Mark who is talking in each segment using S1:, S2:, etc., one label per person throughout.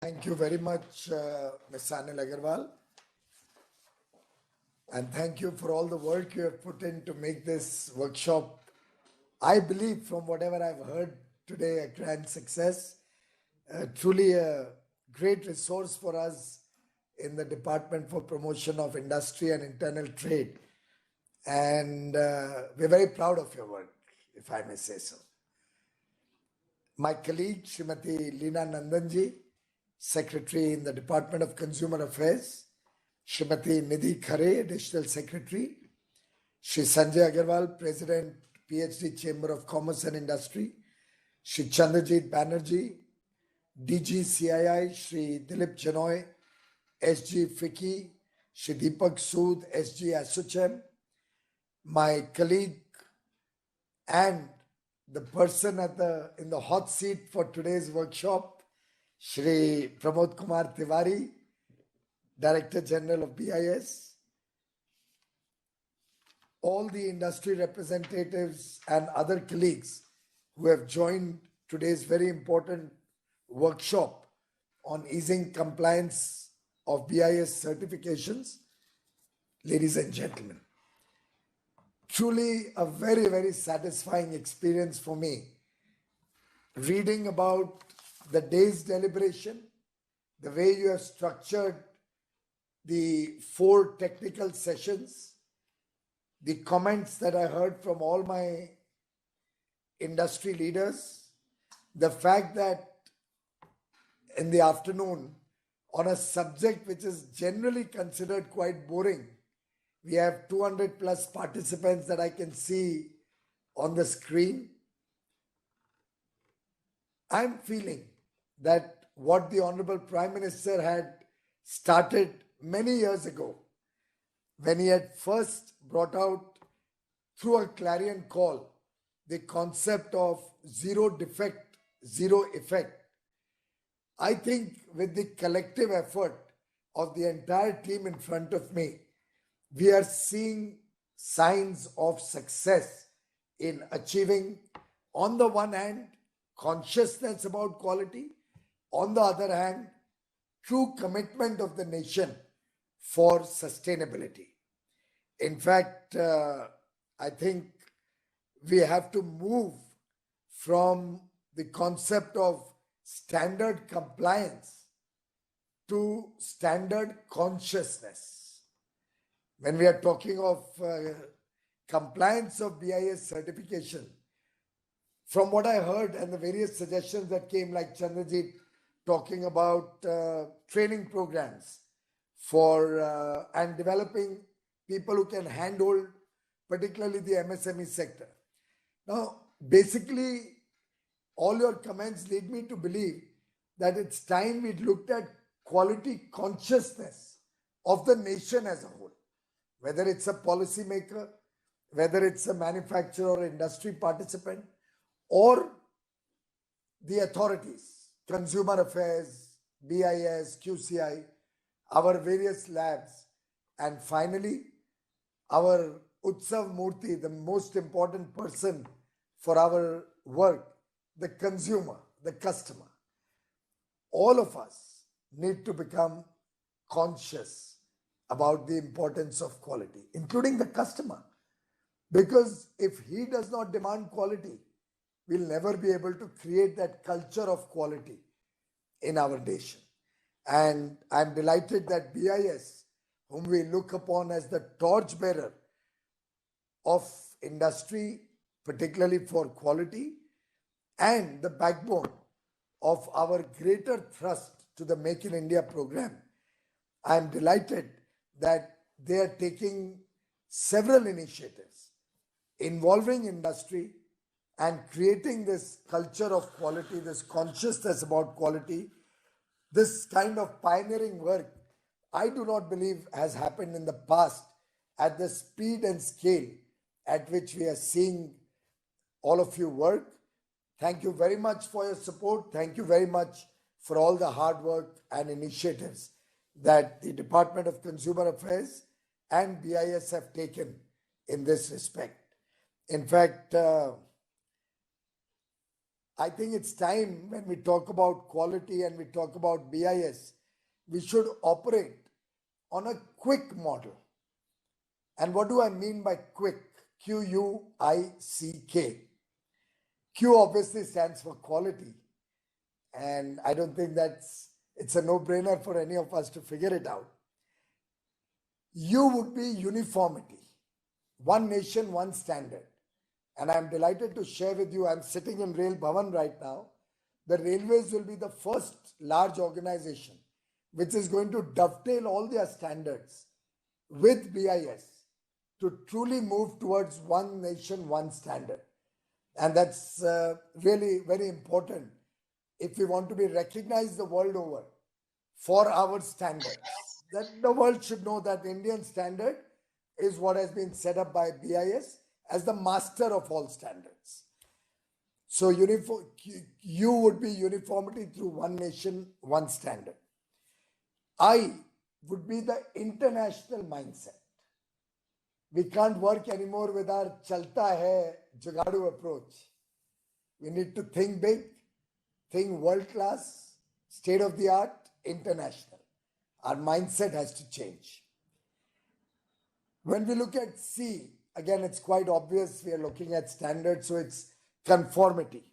S1: Thank you very much, Ms. Anil Agarwal. And thank you for all the work you have put in to make this workshop, I believe, from whatever I've heard today, a grand success. Truly a great resource for us in the Department for Promotion of Industry and Internal Trade. And we're very proud of your work, if I may say so. My colleague, Srimati Leena Nandanji, Secretary in the Department of Consumer Affairs, Srimati Nidhi Khare, Additional Secretary, Shri Sanjay Agarwal, President, PhD Chamber of Commerce and Industry, Shri Chandrajit Banerjee, DG CII, Shri Dilip Chenoy, SG FICCI, Shri Deepak Sood, SG ASSOCHAM, my colleague and the person in the hot seat for today's workshop, Shri Pramod Kumar Tiwari, Director General of BIS, all the industry representatives and other colleagues who have joined today's very important workshop on easing compliance of BIS certifications. Ladies and gentlemen, truly a very, very satisfying experience for me reading about the day's deliberation, the way you have structured the 4 technical sessions, the comments that I heard from all my industry leaders, the fact that in the afternoon on a subject which is generally considered quite boring, we have 200 plus participants that I can see on the screen. I'm feeling that what the Honorable Prime Minister had started many years ago, when he had first brought out through a clarion call the concept of zero defect, zero effect. I think with the collective effort of the entire team in front of me, we are seeing signs of success in achieving, on the one hand, consciousness about quality, on the other hand, true commitment of the nation for sustainability. In fact, I think we have to move from the concept of standard compliance to standard consciousness. When we are talking of compliance of BIS certification, from what I heard and the various suggestions that came, like Chandrajit talking about training programs for and developing people who can handhold particularly the MSME sector. Now, basically, all your comments lead me to believe that it's time we looked at quality consciousness of the nation as a whole, whether it's a policymaker, whether it's a manufacturer or industry participant, or the authorities, consumer affairs, BIS, QCI, our various labs, and finally, our Utsav Murti, the most important person for our work, the consumer, the customer. All of us need to become conscious about the importance of quality, including the customer. Because if he does not demand quality, we'll never be able to create that culture of quality in our nation. And I'm delighted that BIS, whom we look upon as the torchbearer of industry, particularly for quality, and the backbone of our greater thrust to the Make in India program, I'm delighted that they are taking several initiatives involving industry and creating this culture of quality, this consciousness about quality, this kind of pioneering work. I do not believe has happened in the past at the speed and scale at which we are seeing all of you work. Thank you very much for your support. Thank you very much for all the hard work and initiatives that the Department of Consumer Affairs and BIS have taken in this respect. In fact, I think it's time when we talk about quality and we talk about BIS, we should operate on a quick model. And what do I mean by quick? Quick. Q obviously stands for quality. And I don't think it's a no-brainer for any of us to figure it out. U would be uniformity. One nation, one standard. And I'm delighted to share with you, I'm sitting in Rail Bhavan right now. The railways will be the first large organization which is going to dovetail all their standards with BIS to truly move towards one nation, one standard. And that's really very important if we want to be recognized the world over for our standards. That the world should know that Indian standard is what has been set up by BIS as the master of all standards. So U would be uniformity through one nation, one standard. I would be the international mindset. We can't work anymore with our chalta hai jugadu approach. We need to think big, think world class, state of the art, international. Our mindset has to change. When we look at C, again, it's quite obvious we are looking at standards, so it's conformity.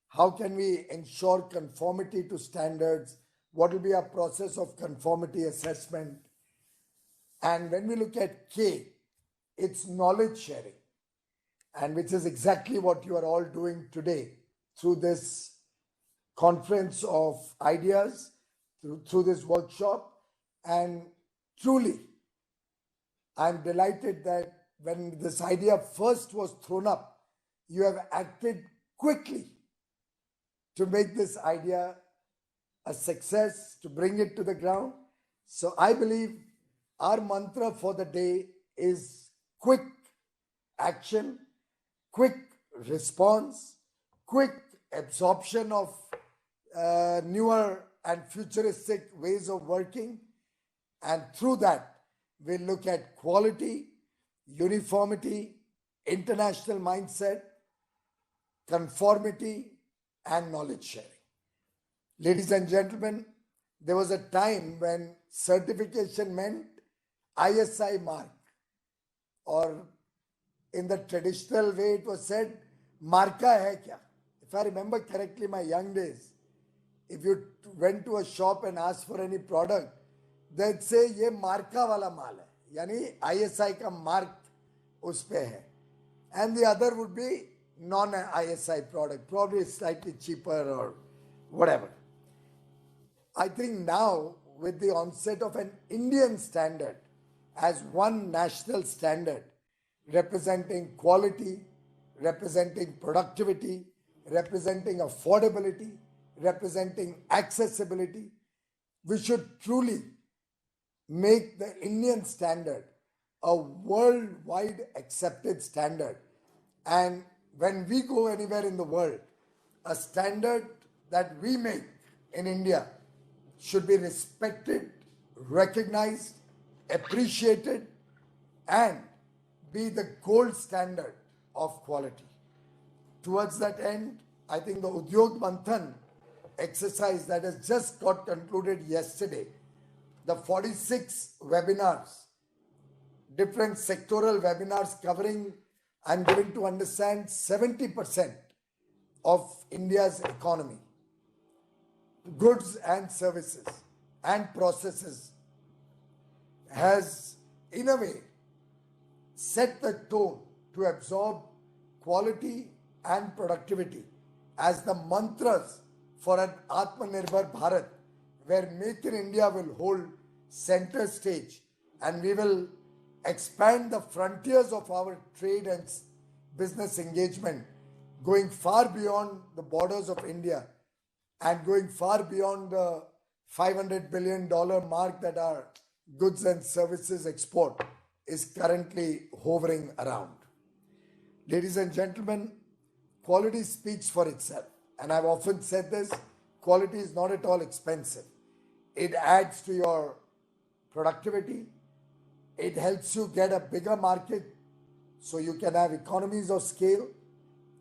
S1: How can we ensure conformity to standards? What will be our process of conformity assessment? And when we look at K, it's knowledge sharing, and which is exactly what you are all doing today through this conference of ideas, through this workshop. And truly, I'm delighted that when this idea first was thrown up, you have acted quickly to make this idea a success, to bring it to the ground. So I believe our mantra for the day is quick action, quick response, quick absorption of newer and futuristic ways of working. And through that, we'll look at quality, uniformity, international mindset, conformity, and knowledge sharing. Ladies and gentlemen, there was a time when certification meant ISI mark, or in the traditional way it was said, marka hai kya? If I remember correctly, my young days, if you went to a shop and asked for any product, they'd say, ye marka wala maal hai. Yani ISI ka mark us pe hai. And the other would be non-ISI product, probably slightly cheaper or whatever. I think now, with the onset of an Indian standard as one national standard, representing quality, representing productivity, representing affordability, representing accessibility, we should truly make the Indian standard a worldwide accepted standard. And when we go anywhere in the world, a standard that we make in India should be respected, recognized, appreciated, and be the gold standard of quality. Towards that end, I think the Udyog Manthan exercise that has just got concluded yesterday, the 46 webinars, different sectoral webinars covering, I'm given to understand, 70% of India's economy, goods and services and processes, has in a way set the tone to absorb quality and productivity as the mantras for an Atmanirbhar Bharat, where Make in India will hold center stage, and we will expand the frontiers of our trade and business engagement, going far beyond the borders of India and going far beyond the $500 billion mark that our goods and services export is currently hovering around. Ladies and gentlemen, quality speaks for itself. And I've often said this, quality is not at all expensive. It adds to your productivity. It helps you get a bigger market so you can have economies of scale.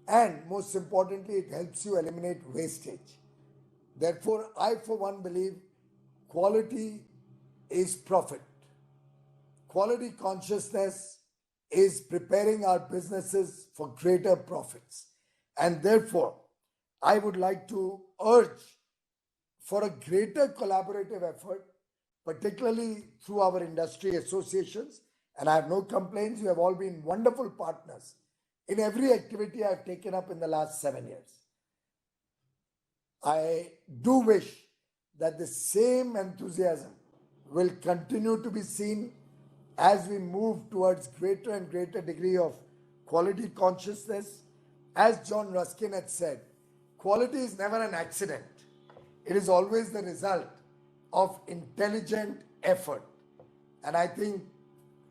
S1: and most importantly, it helps you eliminate wastage. Therefore, I for one believe quality is profit. Quality consciousness is preparing our businesses for greater profits. And therefore, I would like to urge for a greater collaborative effort, particularly through our industry associations. And I have no complaints. You have all been wonderful partners in every activity I've taken up in the last 7 years. I do wish that the same enthusiasm will continue to be seen as we move towards greater and greater degree of quality consciousness. As John Ruskin had said, quality is never an accident. It is always the result of intelligent effort. And I think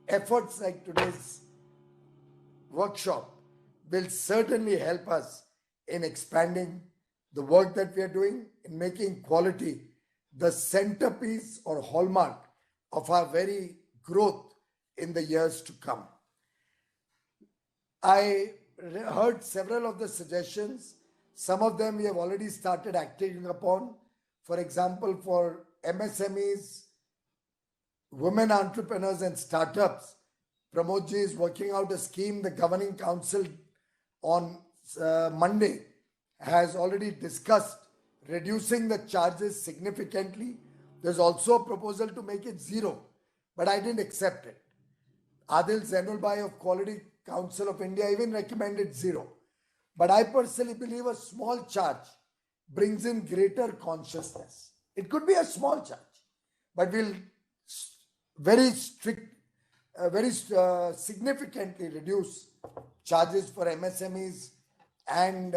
S1: efforts like today's workshop will certainly help us in expanding the work that we are doing, in making quality the centerpiece or hallmark of our very growth in the years to come. I heard several of the suggestions. Some of them we have already started acting upon. For example, for MSMEs, women entrepreneurs and startups, Pramodji is working out a scheme. The Governing Council on Monday has already discussed reducing the charges significantly. There's also a proposal to make it zero, but I didn't accept it. Adil Zainulbhai of Quality Council of India even recommended zero. But I personally believe a small charge brings in greater consciousness. It could be a small charge, but will very significantly reduce charges for MSMEs and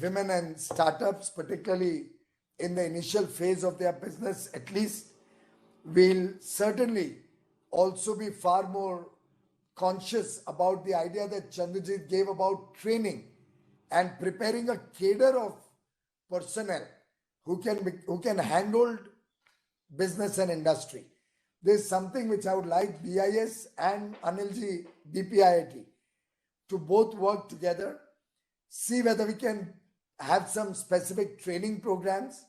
S1: women and startups, particularly in the initial phase of their business. At least will certainly also be far more conscious about the idea that Chandrajit gave about training and preparing a cadre of personnel who can handle business and industry. There's something which I would like BIS and Anilji DPIIT to both work together, see whether we can have some specific training programs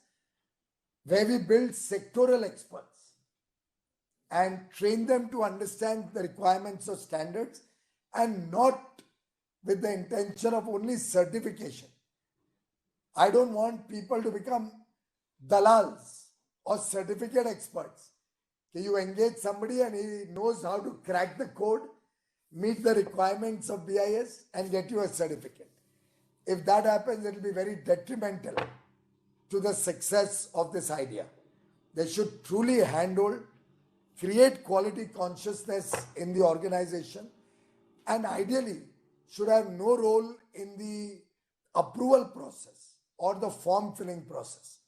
S1: where we build sectoral experts and train them to understand the requirements of standards, and not with the intention of only certification. I don't want people to become dalals or certificate experts. You engage somebody and he knows how to crack the code, meet the requirements of BIS and get you a certificate. If that happens, it will be very detrimental to the success of this idea. They should truly handle, create quality consciousness in the organization, and ideally should have no role in the approval process or the form filling process.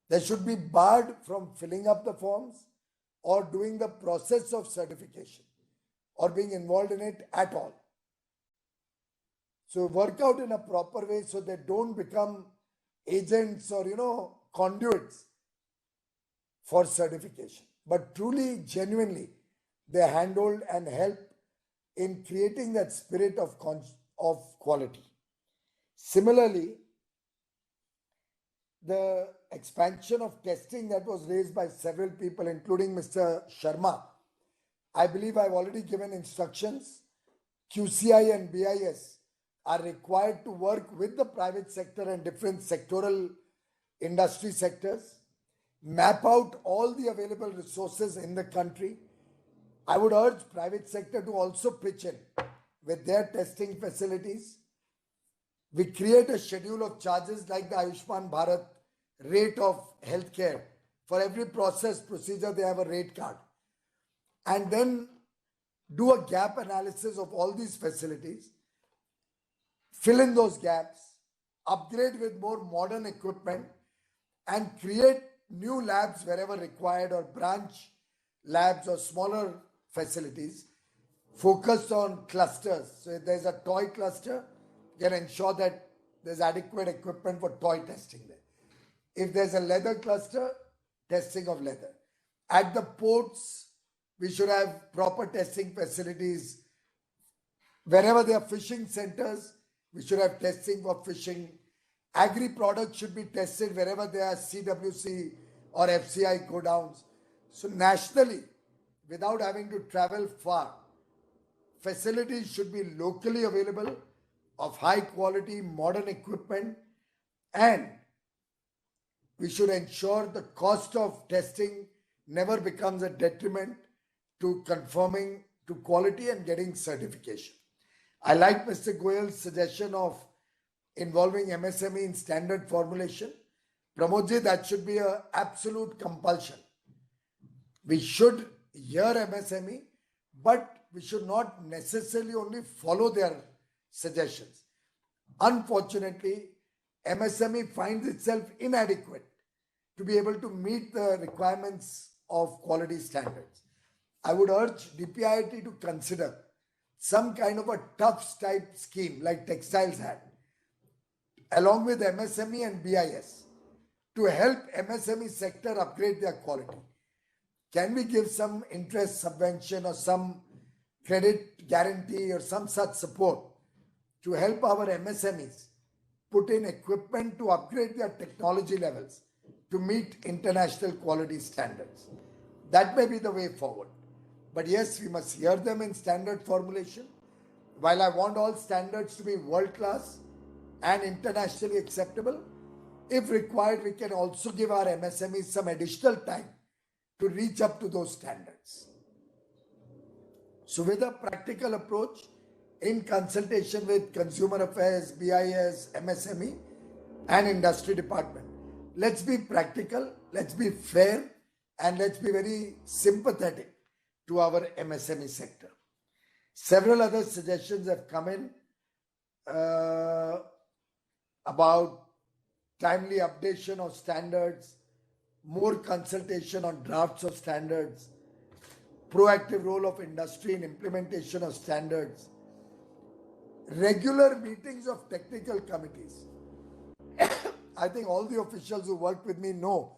S1: They should be barred from filling up the forms or doing the process of certification or being involved in it at all. So work out in a proper way so they don't become agents or conduits for certification, but truly, genuinely, they handled and help in creating that spirit of quality. Similarly, the expansion of testing that was raised by several people, including Mr. Sharma, I believe I've already given instructions. QCI and BIS are required to work with the private sector and different sectoral industry sectors, map out all the available resources in the country. I would urge private sector to also pitch in with their testing facilities. We create a schedule of charges like the Ayushman Bharat rate of healthcare. For every procedure, they have a rate card. And then do a gap analysis of all these facilities, fill in those gaps, upgrade with more modern equipment, and create new labs wherever required, or branch labs or smaller facilities focused on clusters. So if there's a toy cluster, you can ensure that there's adequate equipment for toy testing there. If there's a leather cluster, testing of leather. At the ports, we should have proper testing facilities. Wherever there are fishing centers, We should have testing for fishing. Agri products should be tested wherever there are CWC or FCI go downs. So nationally, without having to travel far, facilities should be locally available of high quality modern equipment, and we should ensure the cost of testing never becomes a detriment to conforming to quality and getting certification. I like Mr. Goyal's suggestion of involving MSME in standard formulation. Pramodji, that should be an absolute compulsion. We should hear MSME, but we should not necessarily only follow their suggestions. Unfortunately, MSME finds itself inadequate to be able to meet the requirements of quality standards. I would urge DPIIT to consider some kind of a TUFS type scheme like textiles had, along with MSME and BIS, to help MSME sector upgrade their quality. Can we give some interest subvention or some credit guarantee or some such support to help our MSMEs put in equipment to upgrade their technology levels to meet international quality standards? That may be the way forward. But yes, we must hear them in standard formulation. While I want all standards to be world-class and internationally acceptable, if required, we can also give our MSMEs some additional time to reach up to those standards. So with a practical approach, in consultation with Consumer Affairs, BIS, MSME and Industry Department, let's be practical, let's be fair, and let's be very sympathetic to our MSME sector. Several other suggestions have come in about timely updation of standards, more consultation on drafts of standards, proactive role of industry in implementation of standards, regular meetings of technical committees. I think all the officials who work with me know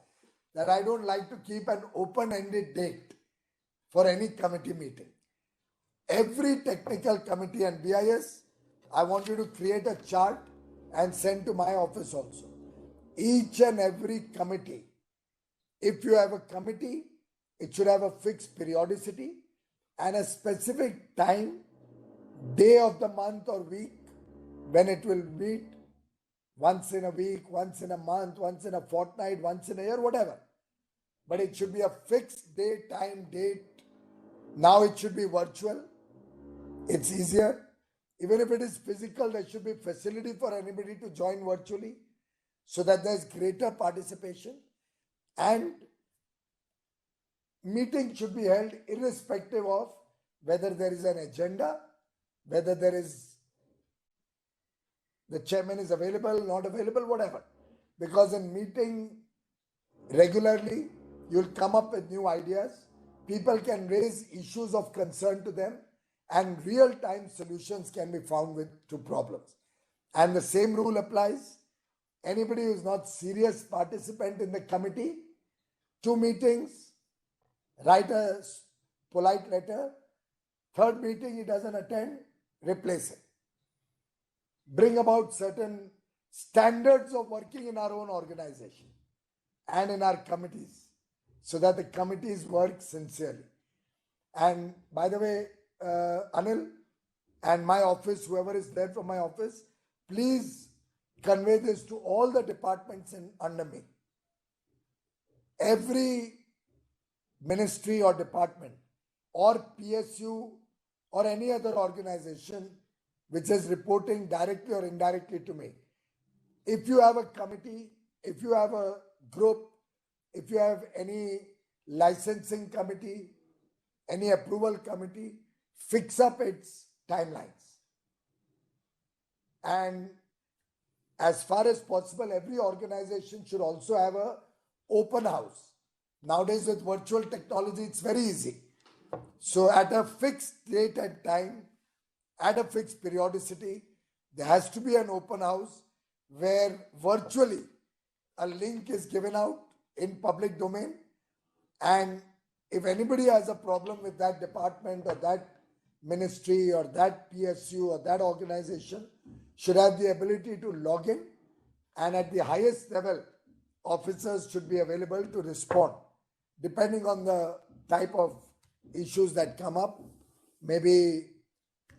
S1: that I don't like to keep an open-ended date for any committee meeting. Every technical committee and BIS, I want you to create a chart and send to my office also. Each and every committee, if you have a committee, it should have a fixed periodicity and a specific time, day of the month or week when it will meet, once in a week, once in a month, once in a fortnight, once in a year, whatever. But it should be a fixed day, time, date. Now it should be virtual. It's easier. Even if it is physical, there should be facility for anybody to join virtually so that there's greater participation. And meetings should be held irrespective of whether there is an agenda, whether there is the chairman is available, not available, whatever. Because in meeting regularly, you'll come up with new ideas. People can raise issues of concern to them, and real-time solutions can be found to problems. And the same rule applies. Anybody who is not serious participant in the committee, 2 meetings, write a polite letter. 3rd meeting he doesn't attend, replace it. Bring about certain standards of working in our own organization and in our committees so that the committees work sincerely. And by the way, Anil and my office, whoever is there from my office, please convey this to all the departments under me. Every ministry or department or PSU or any other organization which is reporting directly or indirectly to me, if you have a committee, if you have a group, if you have any licensing committee, any approval committee, fix up its timelines. And as far as possible, every organization should also have an open house. Nowadays with virtual technology, it's very easy. So at a fixed date and time, at a fixed periodicity, there has to be an open house where virtually a link is given out in public domain. And if anybody has a problem with that department or that ministry or that PSU or that organization, should have the ability to log in, and at the highest level, officers should be available to respond depending on the type of issues that come up. Maybe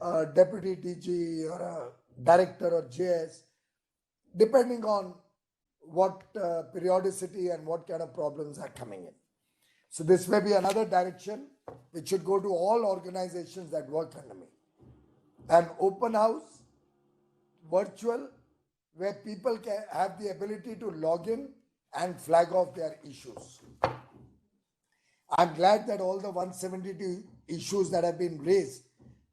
S1: a deputy DG or a director or JS, depending on what periodicity and what kind of problems are coming in. So this may be another direction which should go to all organizations that work under me. An open house, virtual, where people can have the ability to log in and flag off their issues. I'm glad that all the 172 issues that have been raised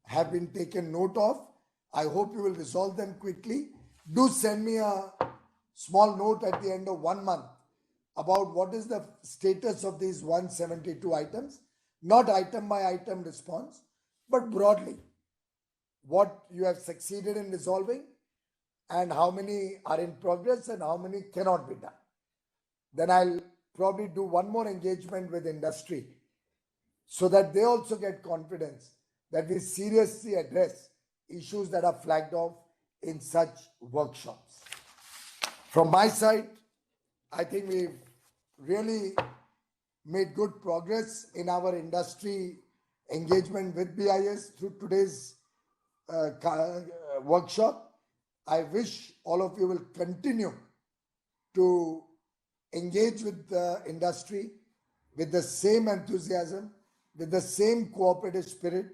S1: have been taken note of. I hope you will resolve them quickly. Do send me a small note at the end of 1 month about what is the status of these 172 items, not item by item response, but broadly, what you have succeeded in resolving and how many are in progress and how many cannot be done. Then I'll probably do one more engagement with industry so that they also get confidence that we seriously address issues that are flagged off in such workshops. From my side, I think we've really made good progress in our industry engagement with BIS through today's workshop. I wish all of you will continue to engage with the industry with the same enthusiasm, with the same cooperative spirit,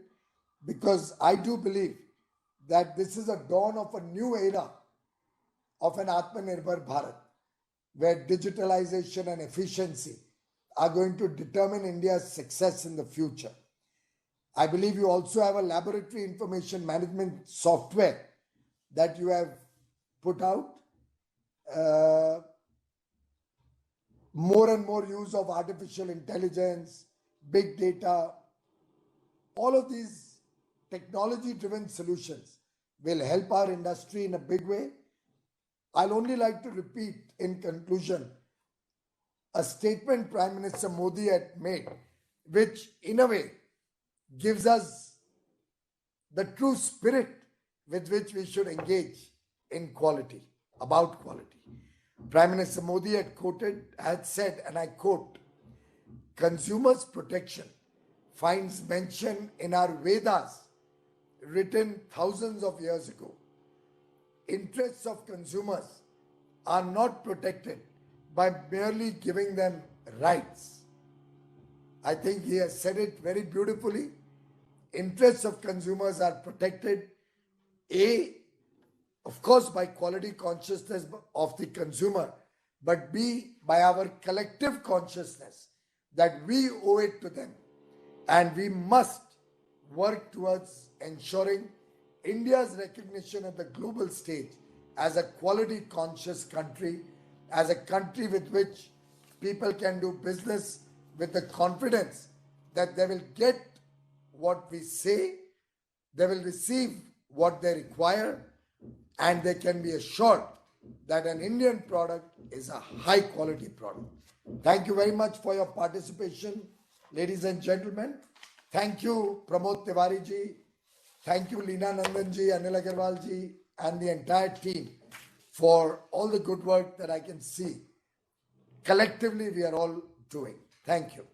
S1: because I do believe that this is a dawn of a new era of an Atmanirbhar Bharat, where digitalization and efficiency are going to determine India's success in the future. I believe you also have a laboratory information management software that you have put out. More and more use of artificial intelligence, big data, all of these technology-driven solutions will help our industry in a big way. I'll only like to repeat in conclusion a statement Prime Minister Modi had made, which in a way gives us the true spirit with which we should engage in quality, about quality. Prime Minister Modi had said, and I quote, "Consumers' protection finds mention in our Vedas, written thousands of years ago. Interests of consumers are not protected by merely giving them rights." I think he has said it very beautifully. Interests of consumers are protected, A, of course, by quality consciousness of the consumer, but B, by our collective consciousness that we owe it to them. And we must work towards ensuring India's recognition at the global stage as a quality conscious country, as a country with which people can do business with the confidence that they will get what we say, they will receive what they require, and they can be assured that an Indian product is a high quality product. Thank you very much for your participation, ladies and gentlemen. Thank you, Pramod Tiwari ji. Thank you, Leena Nandan ji, Anil Agarwal ji, and the entire team for all the good work that I can see collectively we are all doing. Thank you.